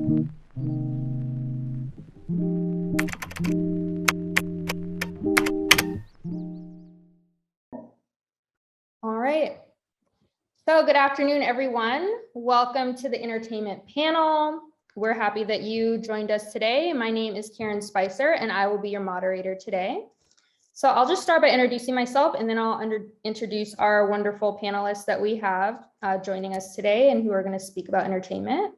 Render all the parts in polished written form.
All right. So good afternoon, everyone. Welcome to the entertainment panel. We're happy that you joined us today. My name is Karen Spicer, and I will be your moderator today. So I'll just start by introducing myself, and then I'll introduce our wonderful panelists that we have joining us today and who are going to speak about entertainment.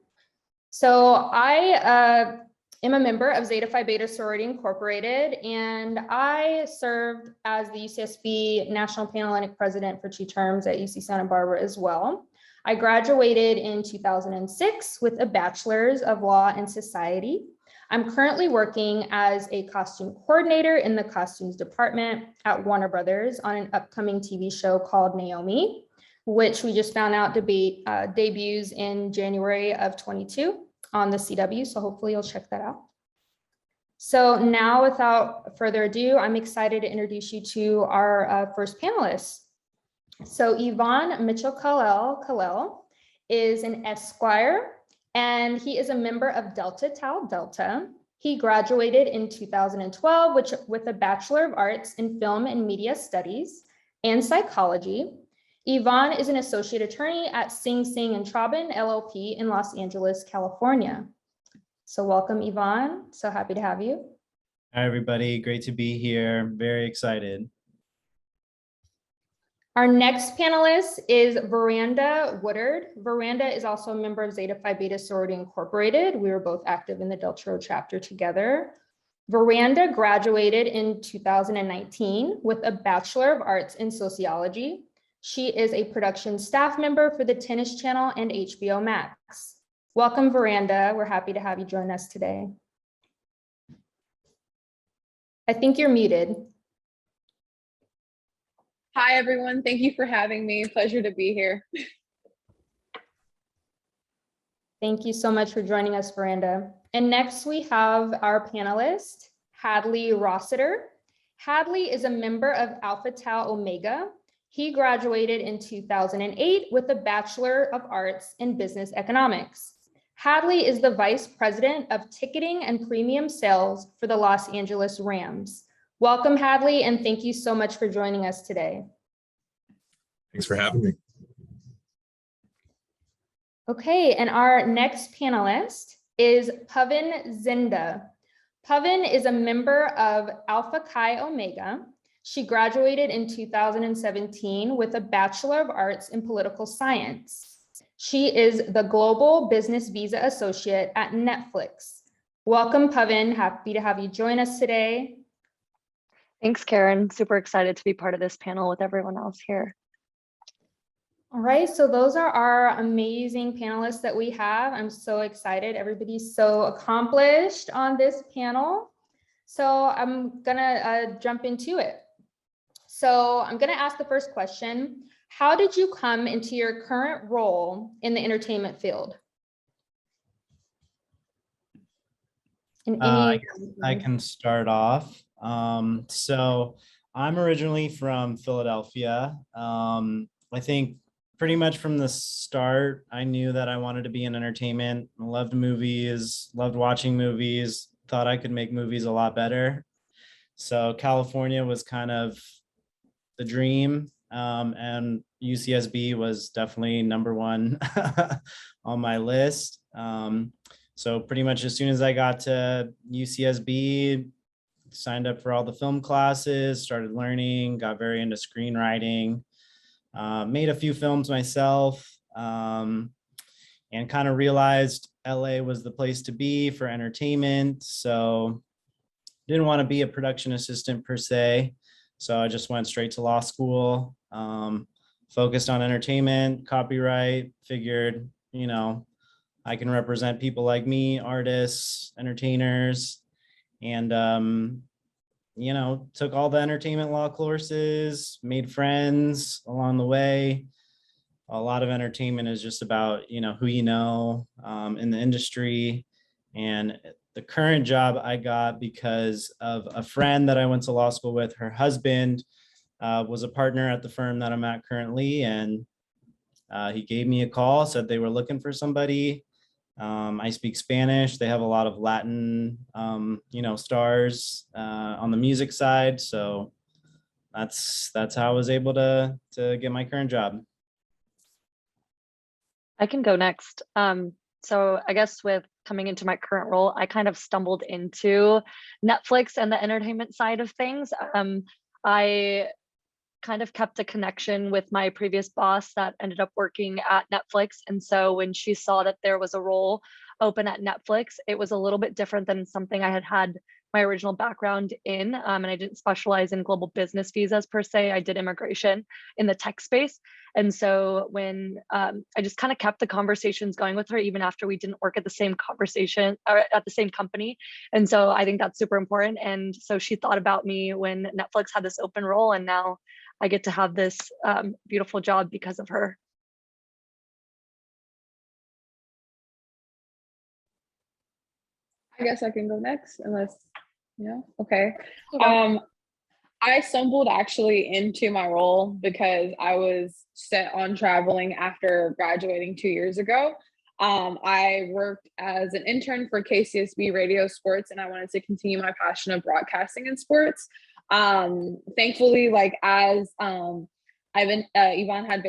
So I am a member of Zeta Phi Beta Sorority Incorporated, and I served as the UCSB National Panhellenic President for 2 terms at UC Santa Barbara as well. I graduated in 2006 with a Bachelor's of Law and Society. I'm currently working as a costume coordinator in the costumes department at Warner Brothers on an upcoming TV show called Naomi, which we just found out debuts in January of 22 on the CW. So hopefully you'll check that out. So now, without further ado, I'm excited to introduce you to our first panelist. So Yvonne Mitchell Kalel is an Esquire, and he is a member of Delta Tau Delta. He graduated in 2012 with a Bachelor of Arts in Film and Media Studies and Psychology. Yvonne is an associate attorney at Sing Sing and Traubin LLP in Los Angeles, California. So welcome, Yvonne. So happy to have you. Hi, everybody. Great to be here. Very excited. Our next panelist is Veranda Woodard. Veranda is also a member of Zeta Phi Beta Sorority Incorporated. We were both active in the Untitled Chapter together. Veranda graduated in 2019 with a Bachelor of Arts in Sociology. She is a production staff member for the Tennis Channel and HBO Max. Welcome, Veranda. We're happy to have you join us today. I think you're muted. Hi, everyone. Thank you for having me. Pleasure to be here. Thank you so much for joining us, Veranda. And next we have our panelist, Hadley Rossiter. Hadley is a member of Alpha Tau Omega. He graduated in 2008 with a Bachelor of Arts in Business Economics. Hadley is the Vice President of Ticketing and Premium Sales for the Los Angeles Rams. Welcome, Hadley, and thank you so much for joining us today. Thanks for having me. Okay, and our next panelist is Pavan Zinda. Pavan is a member of Alpha Chi Omega. She graduated in 2017 with a Bachelor of Arts in Political Science. She is the Global Business Visa Associate at Netflix. Welcome, Pavan. Happy to have you join us today. Thanks, Karen. Super excited to be part of this panel with everyone else here. All right, so those are our amazing panelists that we have. I'm so excited. Everybody's so accomplished on this panel. So I'm gonna jump into it. So I'm gonna ask the first question. How did you come into your current role in the entertainment field? I can start off. So I'm originally from Philadelphia. I think pretty much from the start, I knew that I wanted to be in entertainment. I loved movies, loved watching movies, thought I could make movies a lot better. So California was kind of the dream, and UCSB was definitely #1 on my list. So pretty much as soon as I got to UCSB, signed up for all the film classes, started learning, got very into screenwriting, made a few films myself, and kind of realized LA was the place to be for entertainment. So didn't want to be a production assistant per se. So I just went straight to law school, focused on entertainment, copyright, figured, you know, I can represent people like me, artists, entertainers, and, you know, took all the entertainment law courses, made friends along the way. A lot of entertainment is just about, you know, who you know in the industry. And the current job I got because of a friend that I went to law school with. Her husband was a partner at the firm that I'm at currently, and he gave me a call, said they were looking for somebody. I speak Spanish. They have a lot of Latin, stars on the music side. So that's how I was able to get my current job. I can go next. So I guess with coming into my current role, I kind of stumbled into Netflix and the entertainment side of things. I kind of kept a connection with my previous boss that ended up working at Netflix. And so when she saw that there was a role open at Netflix, it was a little bit different than something I had my original background in. And I didn't specialize in global business visas per se. I did immigration in the tech space. And so when I just kind of kept the conversations going with her, even after we didn't work at the same conversation or at the same company. And so I think that's super important. And so she thought about me when Netflix had this open role, and now I get to have this beautiful job because of her. I guess I can go next unless, okay. I stumbled actually into my role because I was set on traveling after graduating 2 years ago. I worked as an intern for KCSB Radio Sports, and I wanted to continue my passion of broadcasting in sports. Thankfully, like as Yvonne had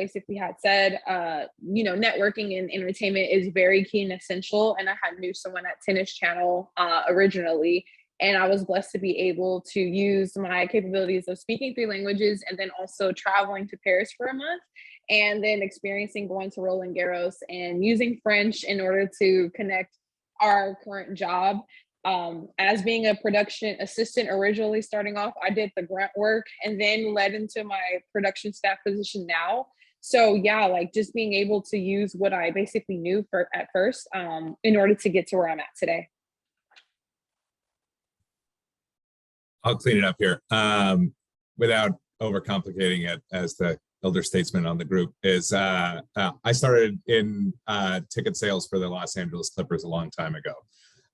said, networking and entertainment is very key and essential. And I had knew someone at Tennis Channel originally. And I was blessed to be able to use my capabilities of speaking 3 languages and then also traveling to Paris for a month and then experiencing going to Roland Garros and using French in order to connect our current job. As being a production assistant originally starting off, I did the grunt work and then led into my production staff position now. So yeah, like just being able to use what I basically knew at first in order to get to where I'm at today. I'll clean it up here without overcomplicating it, as the elder statesman on the group is. I started in ticket sales for the Los Angeles Clippers a long time ago.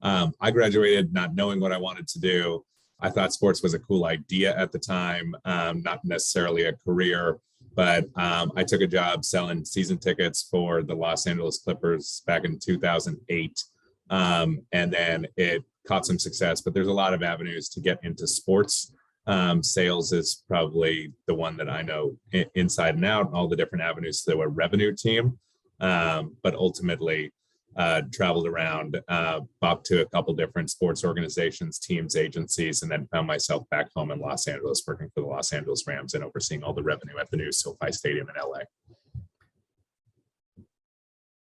I graduated not knowing what I wanted to do. I thought sports was a cool idea at the time, not necessarily a career, but I took a job selling season tickets for the Los Angeles Clippers back in 2008. And then it caught some success, but there's a lot of avenues to get into sports. Sales is probably the one that I know inside and out, all the different avenues to a revenue team. But ultimately, traveled around, up to a couple different sports organizations, teams, agencies, and then found myself back home in Los Angeles, working for the Los Angeles Rams and overseeing all the revenue at the new SoFi Stadium in LA.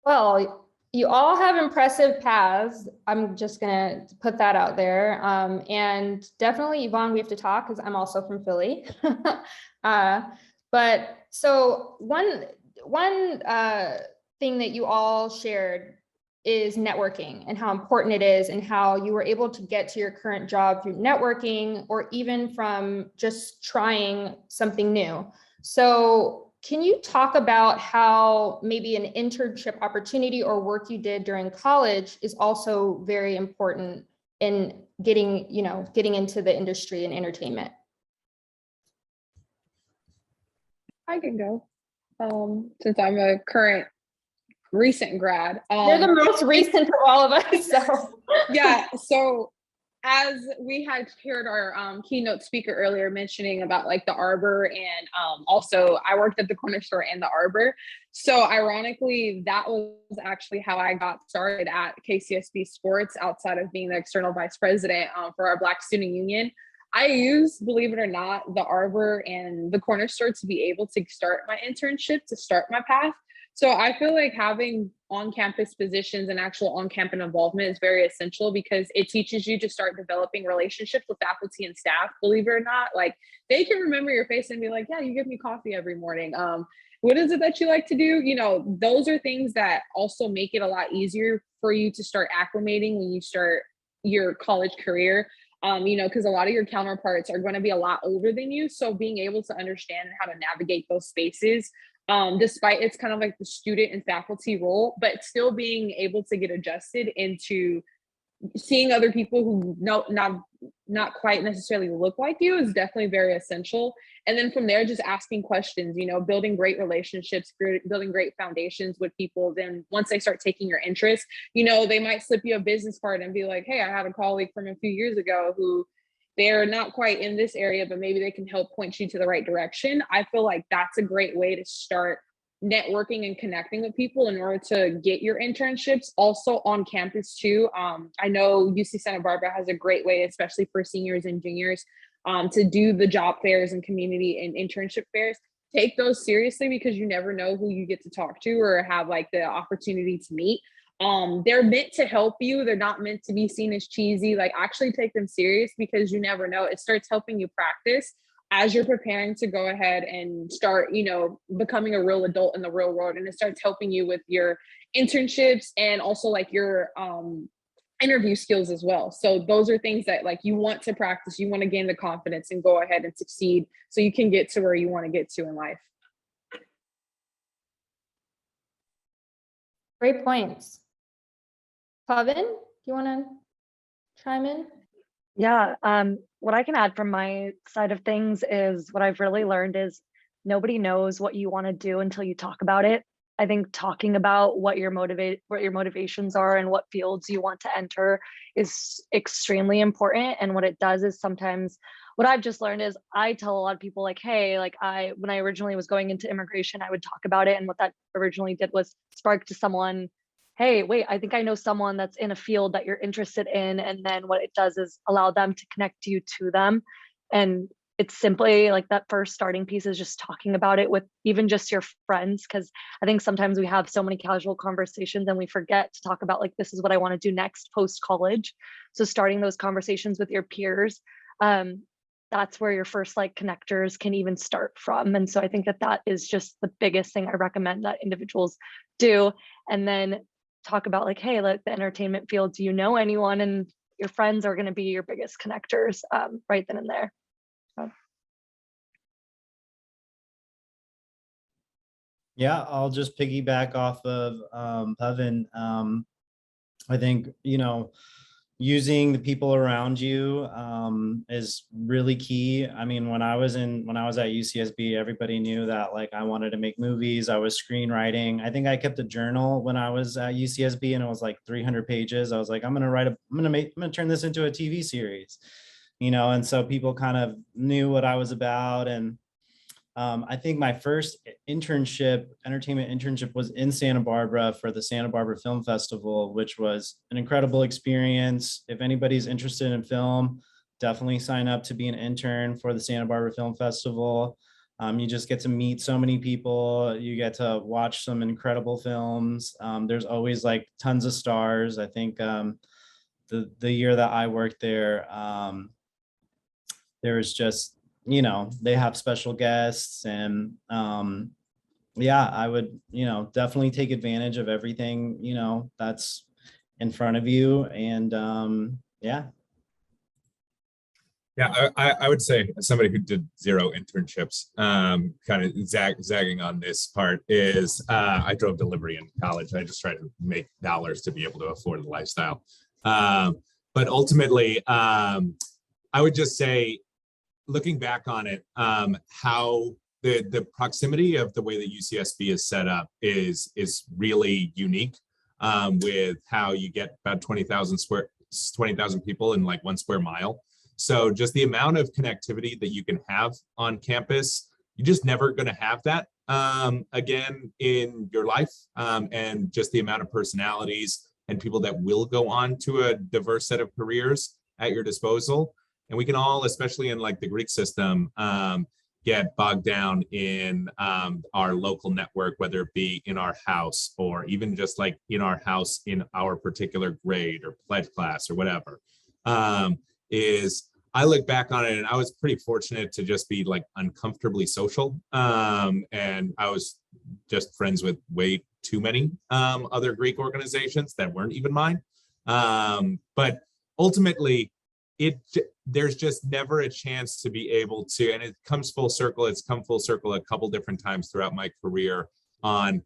Well, you all have impressive paths. I'm just gonna put that out there. And definitely, Yvonne, we have to talk because I'm also from Philly. But so one thing that you all shared is networking and how important it is and how you were able to get to your current job through networking or even from just trying something new. So can you talk about how maybe an internship opportunity or work you did during college is also very important in getting into the industry and entertainment? I can go since I'm a recent grad. You're the most recent of all of us. So yeah. So as we had heard our keynote speaker earlier mentioning about like the Arbor, and also I worked at the corner store and the Arbor. So ironically, that was actually how I got started at KCSB Sports outside of being the external vice president for our Black Student Union. I used, believe it or not, the Arbor and the corner store to be able to start my internship, to start my path. So I feel like having on-campus positions and actual on-campus involvement is very essential because it teaches you to start developing relationships with faculty and staff. Believe it or not, like they can remember your face and be like, yeah, you give me coffee every morning. What is it that you like to do? You know, those are things that also make it a lot easier for you to start acclimating when you start your college career. Because a lot of your counterparts are going to be a lot older than you. So being able to understand how to navigate those spaces, despite it's kind of like the student and faculty role, but still being able to get adjusted into seeing other people who not quite necessarily look like you is definitely very essential. And then from there, just asking questions, you know, building great relationships, building great foundations with people. Then once they start taking your interest, you know, they might slip you a business card and be like, hey, I had a colleague from a few years ago who they're not quite in this area, but maybe they can help point you to the right direction. I feel like that's a great way to start networking and connecting with people in order to get your internships. Also on campus too. I know UC Santa Barbara has a great way, especially for seniors and juniors, to do the job fairs and community and internship fairs. Take those seriously because you never know who you get to talk to or have like the opportunity to meet. They're meant to help you. They're not meant to be seen as cheesy. Like, actually take them serious because you never know. It starts helping you practice as you're preparing to go ahead and start, you know, becoming a real adult in the real world. And it starts helping you with your internships and also like your interview skills as well. So those are things that like you want to practice, you want to gain the confidence and go ahead and succeed so you can get to where you want to get to in life. Great points. Pavan, do you want to chime in? Yeah, what I can add from my side of things is what I've really learned is nobody knows what you want to do until you talk about it. I think talking about what your motivations are and what fields you want to enter is extremely important. And what it does is sometimes what I've just learned is I tell a lot of people like, hey, like when I originally was going into immigration, I would talk about it. And what that originally did was spark to someone, hey, wait, I think I know someone that's in a field that you're interested in. And then what it does is allow them to connect you to them. And it's simply like that first starting piece is just talking about it with even just your friends. Cause I think sometimes we have so many casual conversations and we forget to talk about like, this is what I want to do next post college. So starting those conversations with your peers, that's where your first like connectors can even start from. And so I think that is just the biggest thing I recommend that individuals do. And then talk about like, hey, like the entertainment field, do you know anyone? And your friends are going to be your biggest connectors right then and there. So. Yeah, I'll just piggyback off of Pavan. I think, you know, using the people around you is really key. I mean, when I was at UCSB, everybody knew that like I wanted to make movies. I was screenwriting. I think I kept a journal when I was at UCSB and it was like 300 pages. I was like, I'm gonna turn this into a TV series, you know. And so people kind of knew what I was about. And I think my first entertainment internship was in Santa Barbara for the Santa Barbara Film Festival, which was an incredible experience. If anybody's interested in film, definitely sign up to be an intern for the Santa Barbara Film Festival. You just get to meet so many people. You get to watch some incredible films. There's always like tons of stars. I think the year that I worked there, there was just, you know, they have special guests and yeah, I would, you know, definitely take advantage of everything, you know, that's in front of you. And yeah. Yeah, I would say as somebody who did 0 internships, kind of zagging on this part is I drove delivery in college. I just tried to make dollars to be able to afford the lifestyle. But ultimately, I would just say, looking back on it, how the proximity of the way that UCSB is set up is really unique, with how you get about 20,000 people in like 1 square mile. So just the amount of connectivity that you can have on campus, you're just never going to have that again in your life, and just the amount of personalities and people that will go on to a diverse set of careers at your disposal. And we can all, especially in like the Greek system, get bogged down in our local network, whether it be in our house or even just like in our house in our particular grade or pledge class or whatever. I look back on it and I was pretty fortunate to just be like uncomfortably social. And I was just friends with way too many other Greek organizations that weren't even mine. But ultimately, there's just never a chance to be able to, and it comes full circle. It's come full circle a couple different times throughout my career on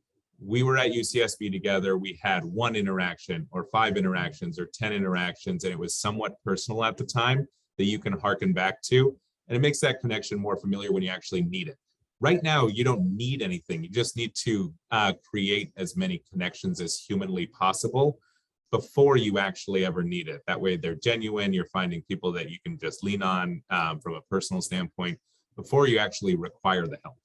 we were at UCSB together, we had 1 interaction or 5 interactions or 10 interactions, and it was somewhat personal at the time that you can hearken back to. And it makes that connection more familiar when you actually need it. Right now, you don't need anything. You just need to create as many connections as humanly possible before you actually ever need it. That way they're genuine. You're finding people that you can just lean on from a personal standpoint before you actually require the help.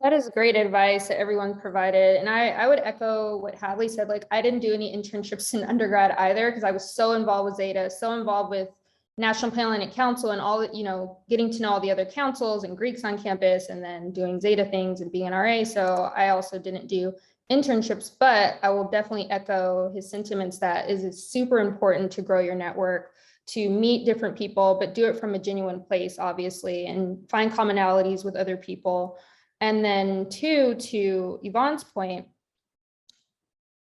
That is great advice that everyone provided. And I would echo what Hadley said. Like, I didn't do any internships in undergrad either, because I was so involved with Zeta, so involved with National Panhellenic Council and all, getting to know all the other councils and Greeks on campus, and then doing Zeta things and being an RA. So I also didn't do internships, but I will definitely echo his sentiments that it's super important to grow your network, to meet different people, but do it from a genuine place, obviously, and find commonalities with other people. And then 2, to Yvonne's point,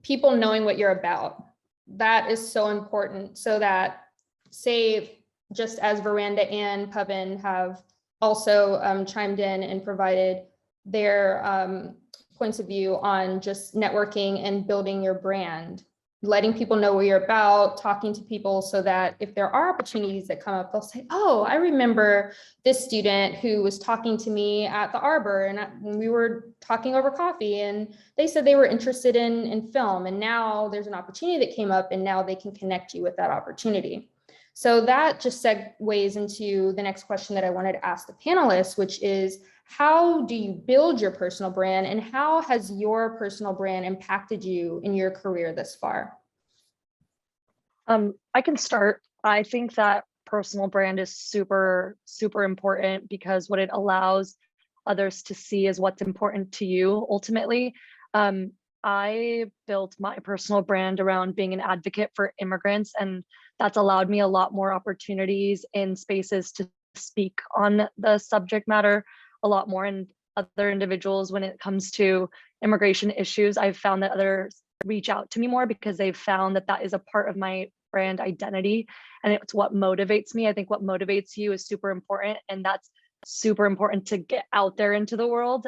people knowing what you're about. That is so important, so that, say, just as Veranda and Pubbin have also chimed in and provided their points of view on just networking and building your brand, letting people know what you're about, talking to people, so that if there are opportunities that come up, they'll say, oh, I remember this student who was talking to me at the Arbor, and we were talking over coffee, and they said they were interested in film, and now there's an opportunity that came up, and now they can connect you with that opportunity. So that just segues into the next question that I wanted to ask the panelists, which is, how do you build your personal brand, and how has your personal brand impacted you in your career thus far? I can start. I think that personal brand is super, super important, because what it allows others to see is what's important to you ultimately. I built my personal brand around being an advocate for immigrants, and that's allowed me a lot more opportunities in spaces to speak on the subject matter a lot more, and other individuals when it comes to immigration issues. I've found that others reach out to me more because they've found that that is a part of my brand identity, and it's what motivates me. I think what motivates you is super important, and that's super important to get out there into the world.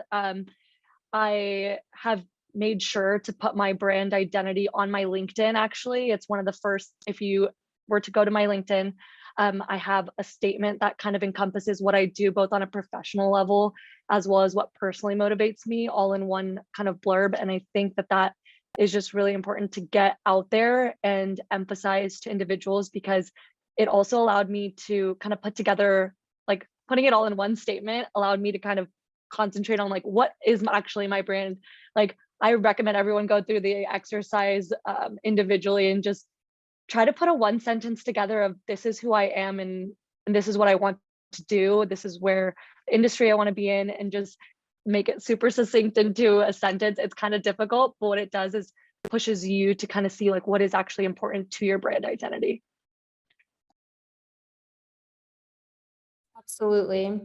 I have made sure to put my brand identity on my LinkedIn. Actually, it's one of the first, if you were to go to my LinkedIn, I have a statement that kind of encompasses what I do both on a professional level as well as what personally motivates me, all in one kind of blurb. And I think that that is just really important to get out there and emphasize to individuals, because it also allowed me to kind of put together, like, putting it all in one statement allowed me to kind of concentrate on, like, what is actually my brand. Like, I recommend everyone go through the exercise individually and just try to put a 1 sentence together of, this is who I am, and this is what I want to do. This is where the industry I want to be in, and just make it super succinct into a sentence. It's kind of difficult, but what it does is pushes you to kind of see, like, what is actually important to your brand identity. Absolutely.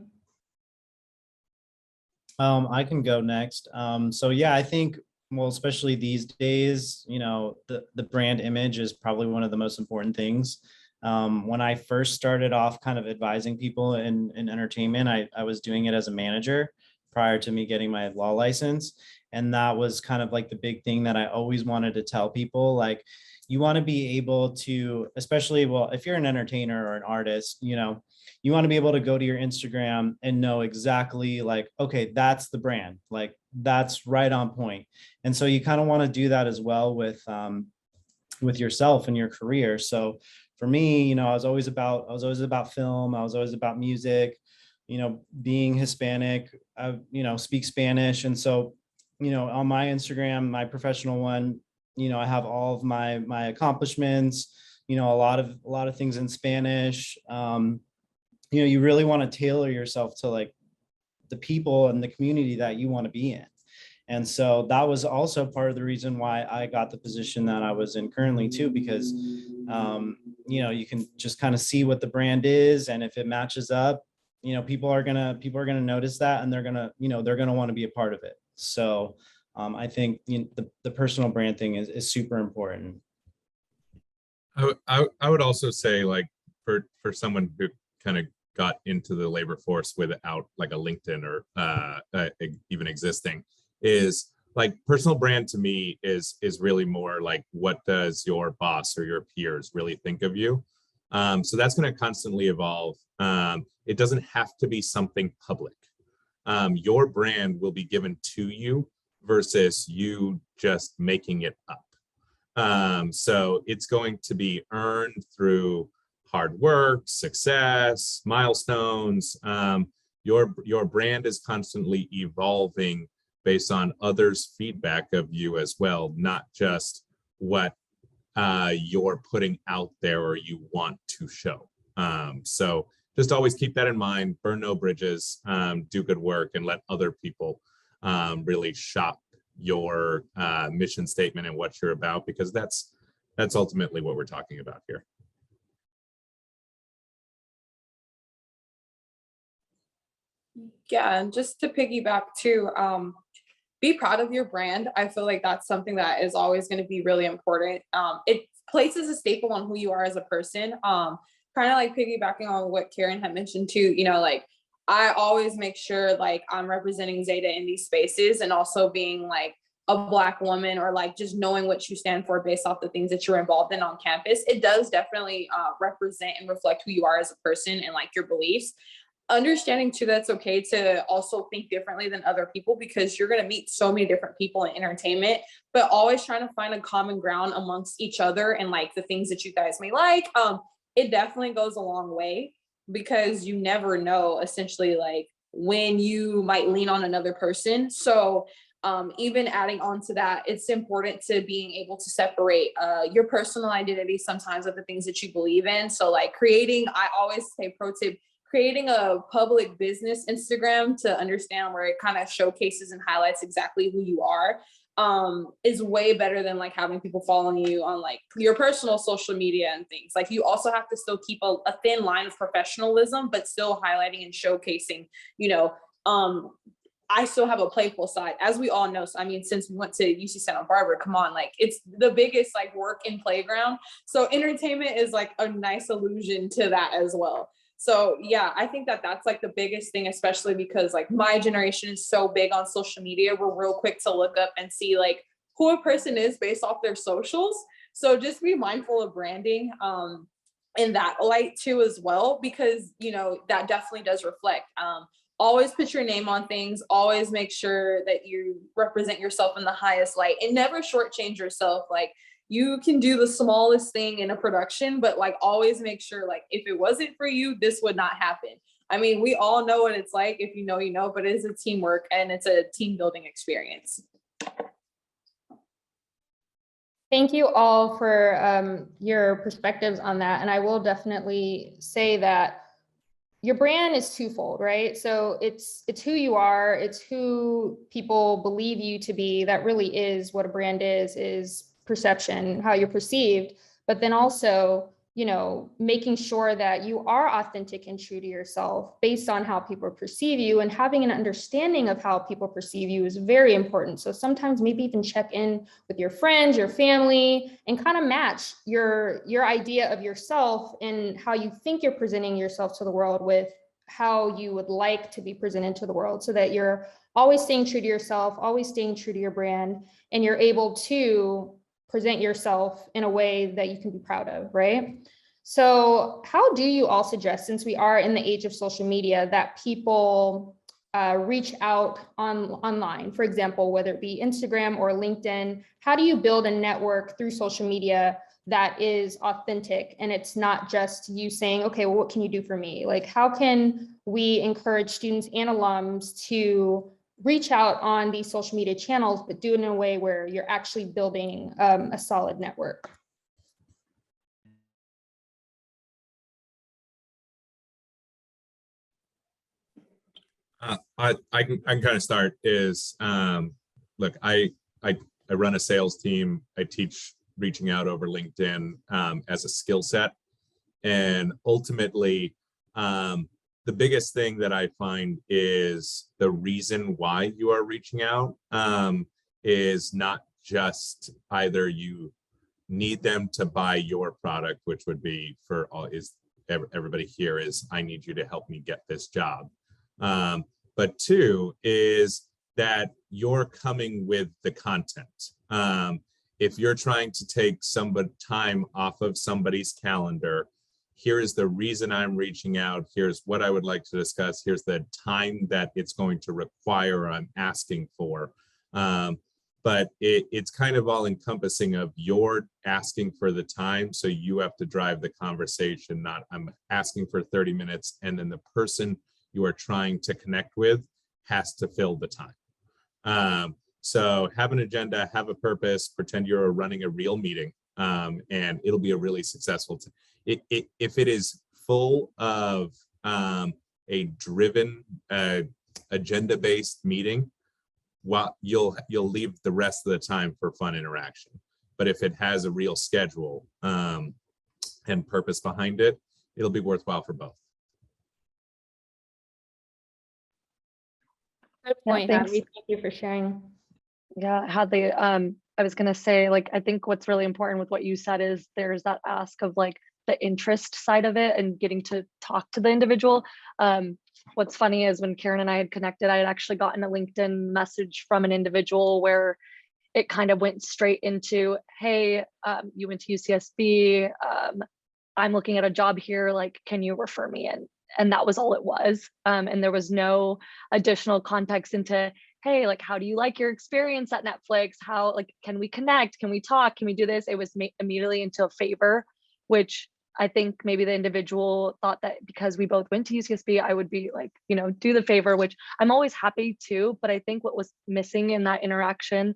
I can go next. So yeah, I think, well, especially these days, the brand image is probably one of the most important things. When I first started off kind of advising people in entertainment, I was doing it as a manager prior to me getting my law license. And that was kind of like the big thing that I always wanted to tell people. Like, you want to be able to, especially, well, if you're an entertainer or an artist, you want to be able to go to your Instagram and know exactly, like, okay, that's the brand, like, that's right on point. And so you kind of want to do that as well with yourself and your career. So for me, I was always about film. I was always about music, being Hispanic, speak Spanish. And so, on my Instagram, my professional one, I have all of my accomplishments, a lot of things in Spanish. You really want to tailor yourself to, like, the people and the community that you want to be in. And so that was also part of the reason why I got the position that I was in currently too, because, you can just kind of see what the brand is. And if it matches up, people are going to notice that, and they're going to want to be a part of it. So I think the personal brand thing is super important. I would also say, like, for someone who kind of got into the labor force without like a LinkedIn or even existing, is like personal brand to me is really more like, what does your boss or your peers really think of you? So that's going to constantly evolve. It doesn't have to be something public. Your brand will be given to you versus you just making it up. So it's going to be earned through hard work, success, milestones. Your brand is constantly evolving based on others' feedback of you as well, not just what you're putting out there or you want to show. So just always keep that in mind, burn no bridges, do good work, and let other people really shop your mission statement and what you're about, because that's ultimately what we're talking about here. Yeah, and just to piggyback too, be proud of your brand. I feel like that's something that is always going to be really important. It places a staple on who you are as a person. Kind of like piggybacking on what Karen had mentioned too, like I always make sure like I'm representing Zeta in these spaces, and also being like a Black woman, or like just knowing what you stand for based off the things that you're involved in on campus. It does definitely represent and reflect who you are as a person and like your beliefs. Understanding too that's okay to also think differently than other people, because you're going to meet so many different people in entertainment, but always trying to find a common ground amongst each other and like the things that you guys may like. It definitely goes a long way, because you never know essentially like when you might lean on another person. So even adding on to that, it's important to being able to separate your personal identity sometimes with the things that you believe in. So like I always say pro tip, creating a public business Instagram to understand where it kind of showcases and highlights exactly who you are is way better than like having people following you on like your personal social media and things. Like you also have to still keep a thin line of professionalism, but still highlighting and showcasing, I still have a playful side, as we all know. So, I mean, since we went to UC Santa Barbara, come on, like it's the biggest like work in playground. So entertainment is like a nice allusion to that as well. So yeah, I think that that's like the biggest thing, especially because like my generation is so big on social media. We're real quick to look up and see like who a person is based off their socials. So just be mindful of branding in that light too as well, because that definitely does reflect. Always put your name on things. Always make sure that you represent yourself in the highest light, and never shortchange yourself. Like you can do the smallest thing in a production, but like always make sure like if it wasn't for you, this would not happen. I mean, we all know what it's like. If you know, but it is a teamwork and it's a team building experience. Thank you all for your perspectives on that. And I will definitely say that your brand is twofold, right? So it's who you are, it's who people believe you to be. That really is what a brand is perception, how you're perceived, but then also, making sure that you are authentic and true to yourself based on how people perceive you, and having an understanding of how people perceive you is very important. So sometimes maybe even check in with your friends, your family, and kind of match your idea of yourself and how you think you're presenting yourself to the world with how you would like to be presented to the world, so that you're always staying true to yourself, always staying true to your brand, and you're able to present yourself in a way that you can be proud of, right? So how do you all suggest, since we are in the age of social media, that people reach out online? For example, whether it be Instagram or LinkedIn, how do you build a network through social media that is authentic, and it's not just you saying, okay, well, what can you do for me? Like, how can we encourage students and alums to reach out on these social media channels, but do it in a way where you're actually building a solid network? I can kind of start is, look, I run a sales team. I teach reaching out over LinkedIn as a skill set. And ultimately, the biggest thing that I find is the reason why you are reaching out is not just either you need them to buy your product, which would be everybody here is, I need you to help me get this job. But two is that you're coming with the content. If you're trying to take somebody time off of somebody's calendar, here is the reason I'm reaching out. Here's what I would like to discuss. Here's the time that it's going to require, I'm asking for. But it's kind of all encompassing of you're asking for the time. So you have to drive the conversation, not I'm asking for 30 minutes. And then the person you are trying to connect with has to fill the time. So have an agenda, have a purpose, pretend you're running a real meeting, and it'll be a really successful. If it is full of a driven, agenda-based meeting, well, you'll leave the rest of the time for fun interaction. But if it has a real schedule and purpose behind it, it'll be worthwhile for both. Good point, Yeah, Hadley. Thank you for sharing. Yeah, Hadley, I was gonna say, like, I think what's really important with what you said is there's that ask of like the interest side of it and getting to talk to the individual. What's funny is when Karen and I had connected, I had actually gotten a LinkedIn message from an individual where it kind of went straight into, hey, you went to UCSB, I'm looking at a job here, like, can you refer me in? And that was all it was. And there was no additional context into, hey, like, how do you like your experience at Netflix? How, like, can we connect? Can we talk? Can we do this? It was immediately into a favor, which I think maybe the individual thought that because we both went to UCSB, I would be like, you know, do the favor, which I'm always happy to. But I think what was missing in that interaction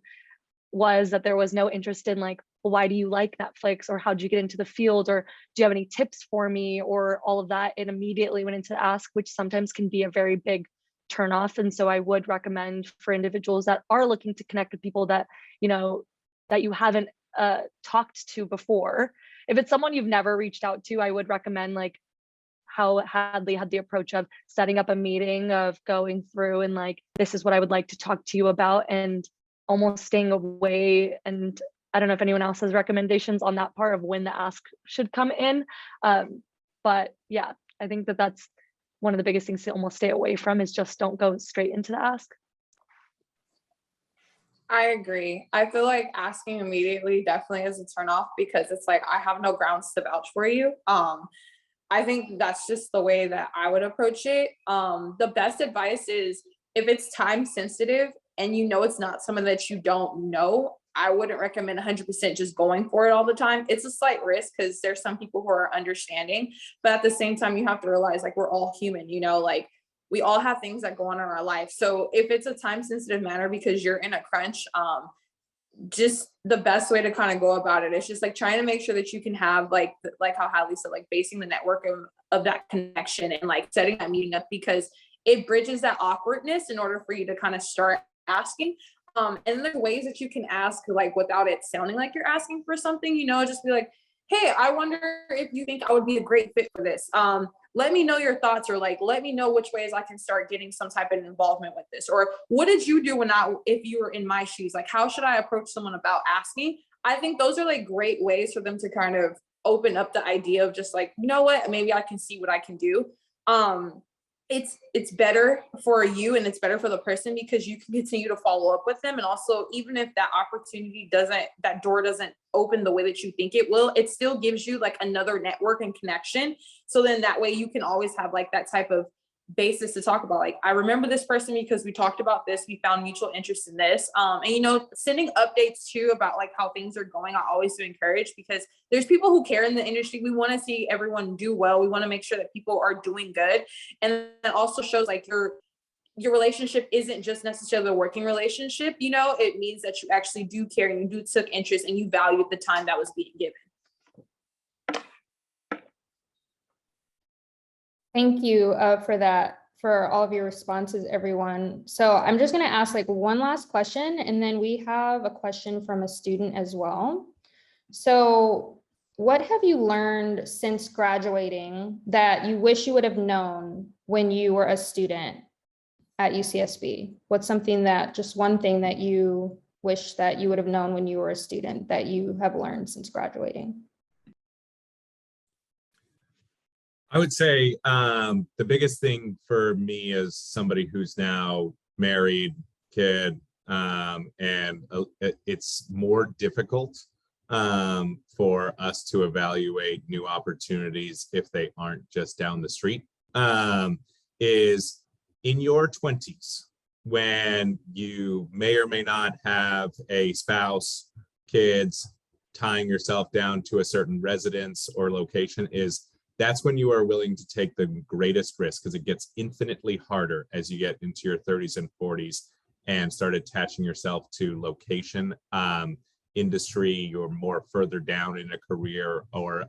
was that there was no interest in like, well, why do you like Netflix, or how did you get into the field, or do you have any tips for me, or all of that. It immediately went into ask, which sometimes can be a very big turnoff. And so I would recommend for individuals that are looking to connect with people that, you know, that you haven't talked to before. If it's someone you've never reached out to, I would recommend like how Hadley had the approach of setting up a meeting, of going through and like, this is what I would like to talk to you about, and almost staying away. And I don't know if anyone else has recommendations on that part of when the ask should come in. But yeah, I think that that's one of the biggest things to almost stay away from, is just don't go straight into the ask. I agree. I feel like asking immediately definitely is a turnoff, because it's like, I have no grounds to vouch for you. I think that's just the way that I would approach it. The best advice is, if it's time sensitive and you know it's not someone that you don't know, I wouldn't recommend 100% just going for it all the time. It's a slight risk because there's some people who are understanding, but at the same time, you have to realize like we're all human, you know, like we all have things that go on in our life. So if it's a time sensitive matter because you're in a crunch, just the best way to kind of go about it is just like trying to make sure that you can have like how Hadley said, like basing the network of that connection and like setting that meeting up, because it bridges that awkwardness in order for you to kind of start asking. And there's ways that you can ask like without it sounding like you're asking for something, you know, just be like, hey, I wonder if you think I would be a great fit for this. Let me know your thoughts, or like, let me know which ways I can start getting some type of involvement with this. Or what did you do if you were in my shoes? Like, how should I approach someone about asking? I think those are like great ways for them to kind of open up the idea of just like, you know what, maybe I can see what I can do. It's better for you and it's better for the person, because you can continue to follow up with them. And also, even if that that door doesn't open the way that you think it will, it still gives you like another network and connection. So then that way you can always have like that type of basis to talk about, like, I remember this person because we talked about this, we found mutual interest in this. And you know, sending updates too about like how things are going, I always do encourage, because there's people who care in the industry. We want to see everyone do well. We want to make sure that people are doing good. And it also shows like your relationship isn't just necessarily a working relationship. You know, it means that you actually do care and you do took interest and you valued the time that was being given. Thank you for all of your responses, everyone. So I'm just going to ask like one last question, and then we have a question from a student as well. So what have you learned since graduating that you wish you would have known when you were a student at UCSB? What's something that, just one thing that you wish that you would have known when you were a student that you have learned since graduating? I would say the biggest thing for me as somebody who's now married, kid, and it's more difficult for us to evaluate new opportunities if they aren't just down the street, is in your 20s, when you may or may not have a spouse, kids, tying yourself down to a certain residence or location, that's when you are willing to take the greatest risk, because it gets infinitely harder as you get into your 30s and 40s and start attaching yourself to location, industry, or more further down in a career or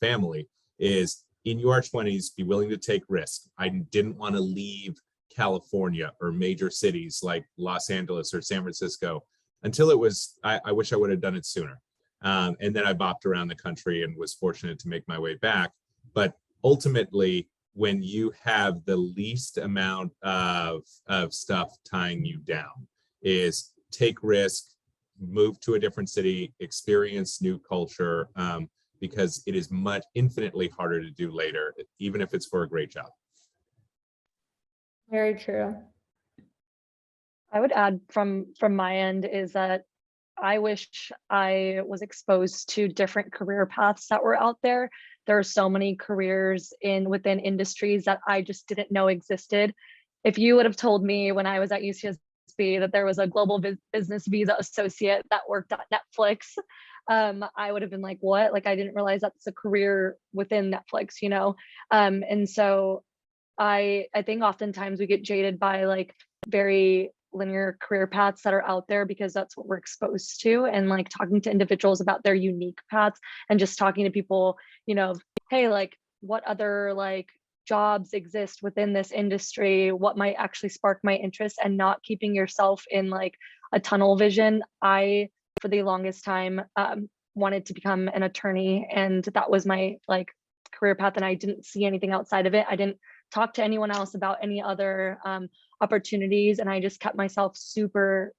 family. Is in your 20s, be willing to take risk. I didn't want to leave California or major cities like Los Angeles or San Francisco until it was, I wish I would have done it sooner. And then I bopped around the country and was fortunate to make my way back. But ultimately, when you have the least amount of stuff tying you down, is take risk, move to a different city, experience new culture, because it is infinitely harder to do later, even if it's for a great job. Very true. I would add from my end is that I wish I was exposed to different career paths that were out there. There are so many careers within industries that I just didn't know existed. If you would have told me when I was at UCSB that there was a global business visa associate that worked at Netflix, I would have been like, what? Like, I didn't realize that's a career within Netflix, you know? And so I think oftentimes we get jaded by like very linear career paths that are out there because that's what we're exposed to, and like talking to individuals about their unique paths and just talking to people, you know, hey, like what other like jobs exist within this industry, what might actually spark my interest, and not keeping yourself in like a tunnel vision. I, for the longest time, wanted to become an attorney, and that was my like career path, and I didn't see anything outside of it. I didn't talk to anyone else about any other opportunities, and I just kept myself super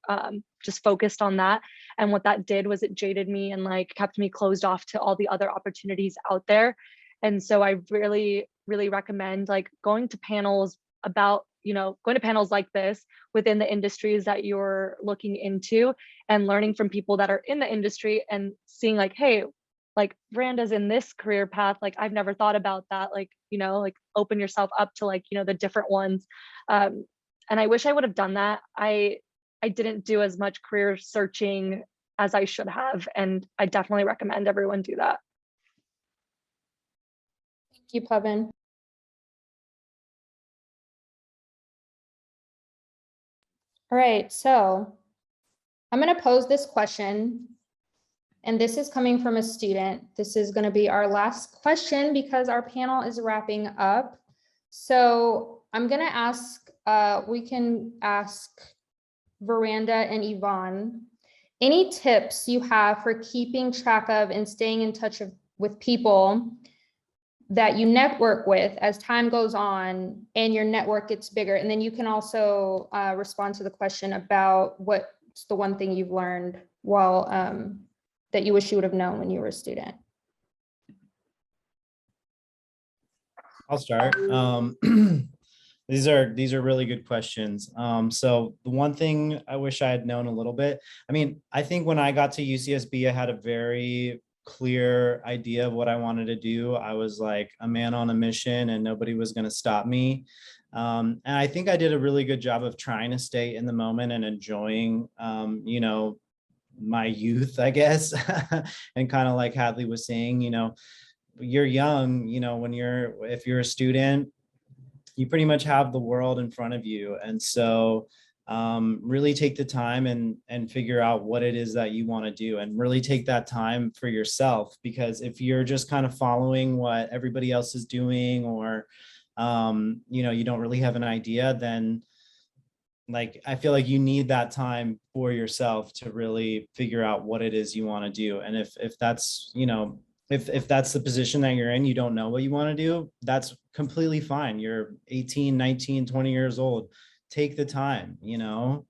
just focused on that. And what that did was it jaded me and like kept me closed off to all the other opportunities out there. And so I really recommend like going to panels about, you know, going to panels like this within the industries that you're looking into, and learning from people that are in the industry and seeing like, hey, like Miranda's in this career path, like I've never thought about that, like, you know, like open yourself up to like, you know, the different ones. And I wish I would have done that. I didn't do as much career searching as I should have, and I definitely recommend everyone do that. Thank you, Pavan. All right, so I'm going to pose this question, and this is coming from a student. This is going to be our last question because our panel is wrapping up. So I'm going to ask, we can ask Miranda and Yvonne, any tips you have for keeping track of and staying in touch with people that you network with as time goes on and your network gets bigger? And then you can also respond to the question about what's the one thing you've learned while that you wish you would have known when you were a student. I'll start. These are really good questions. So the one thing I wish I had known a little bit, I mean, I think when I got to UCSB, I had a very clear idea of what I wanted to do. I was like a man on a mission and nobody was going to stop me. And I think I did a really good job of trying to stay in the moment and enjoying, you know, my youth, I guess. And kind of like Hadley was saying, you know, you're young, you know, if you're a student, you pretty much have the world in front of you. And so really take the time and figure out what it is that you want to do, and really take that time for yourself. Because if you're just kind of following what everybody else is doing, or you know, you don't really have an idea, then like I feel like you need that time for yourself to really figure out what it is you want to do. And if that's, you know, if that's the position that you're in, you don't know what you want to do, that's completely fine. You're 18, 19, 20 years old. Take the time, you know,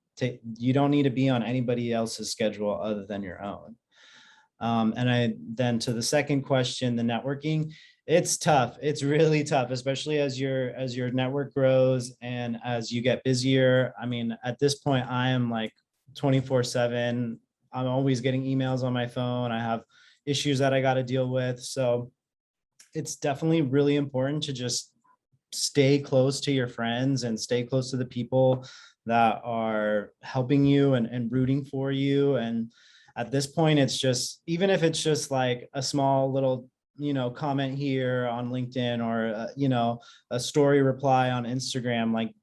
you don't need to be on anybody else's schedule other than your own. And then to the second question, the networking, It's tough. It's really tough, especially as your network grows and as you get busier. I mean, at this point, I am like 24/7. I'm always getting emails on my phone. I have issues that I got to deal with. So it's definitely really important to just stay close to your friends and stay close to the people that are helping you and rooting for you. And at this point, it's just, even if it's just like a small little, comment here on LinkedIn or, a story reply on Instagram, like,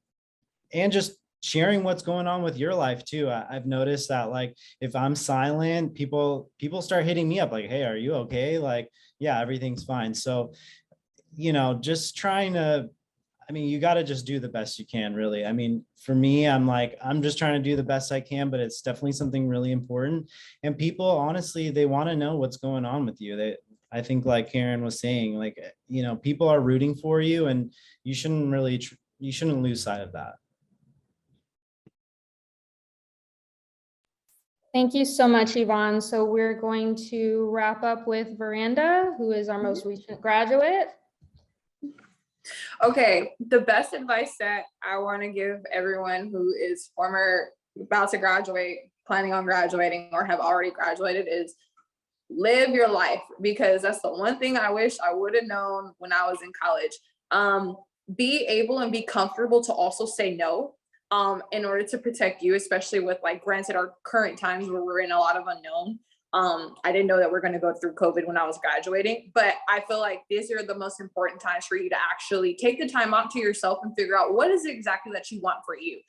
and just sharing what's going on with your life too. I've noticed that, like, if I'm silent, people start hitting me up like, hey, are you okay? Like, yeah, everything's fine. So, just trying to, I mean, you got to just do the best you can, really. I mean, for me, I'm just trying to do the best I can, but it's definitely something really important. And people, honestly, they want to know what's going on with you. I think, like Karen was saying, like, people are rooting for you, and you shouldn't lose sight of that. Thank you so much, Yvonne. So we're going to wrap up with Veranda, who is our most recent graduate. Okay, the best advice that I want to give everyone who is about to graduate, planning on graduating, or have already graduated is live your life, because that's the one thing I wish I would have known when I was in college. Be able and be comfortable to also say no, in order to protect you, especially with, like, granted, our current times where we're in a lot of unknown. I didn't know that we're going to go through COVID when I was graduating, but I feel like these are the most important times for you to actually take the time out to yourself and figure out what is it exactly that you want for you.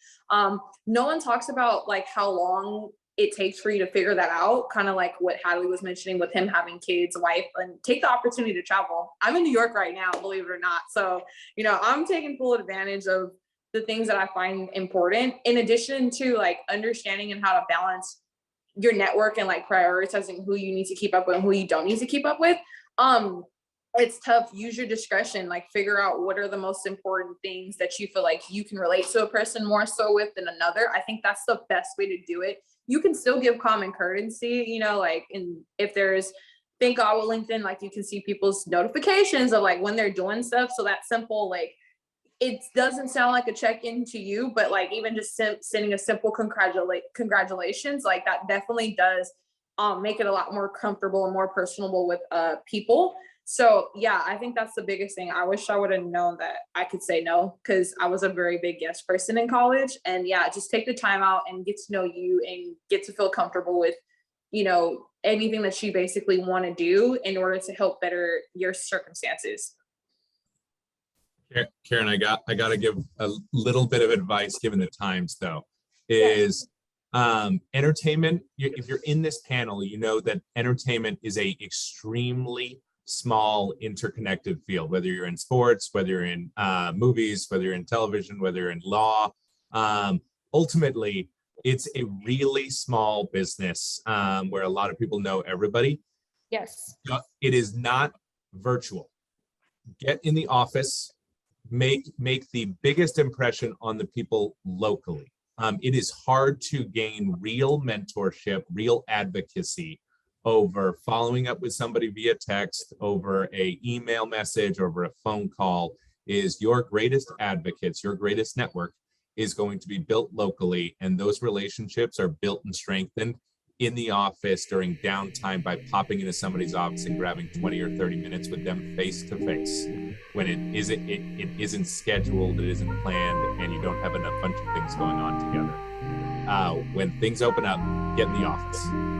No one talks about, like, how long it takes for you to figure that out, kind of like what Hadley was mentioning with him having kids, wife, and take the opportunity to travel. I'm in New York right now, believe it or not. So, I'm taking full advantage of the things that I find important, in addition to, like, understanding and how to balance your network and, like, prioritizing who you need to keep up with and who you don't need to keep up with. It's tough. Use your discretion, like, figure out what are the most important things that you feel like you can relate to a person more so with than another. I think that's the best way to do it. You can still give common courtesy, like, if there's, thank God with LinkedIn, like, you can see people's notifications of, like, when they're doing stuff. So that simple, like, it doesn't sound like a check-in to you, but, like, even just sending a simple congratulations, like, that definitely does make it a lot more comfortable and more personable with people. So yeah, I think that's the biggest thing. I wish I would have known that I could say no, because I was a very big yes person in college. And yeah, just take the time out and get to know you and get to feel comfortable with, anything that you basically want to do in order to help better your circumstances. Karen, I got to give a little bit of advice given the times, though, is entertainment. If you're in this panel, you know that entertainment is a extremely small interconnected field, whether you're in sports, whether you're in movies, whether you're in television, whether you're in law. Ultimately, it's a really small business where a lot of people know everybody. Yes. It is not virtual. Get in the office. Make the biggest impression on the people locally. It is hard to gain real mentorship, real advocacy over following up with somebody via text, over a email message, over a phone call. Is your greatest advocates, your greatest network is going to be built locally, and those relationships are built and strengthened in the office during downtime by popping into somebody's office and grabbing 20 or 30 minutes with them face to face when it isn't scheduled, it isn't planned, and you don't have a bunch of things going on together. When things open up, get in the office.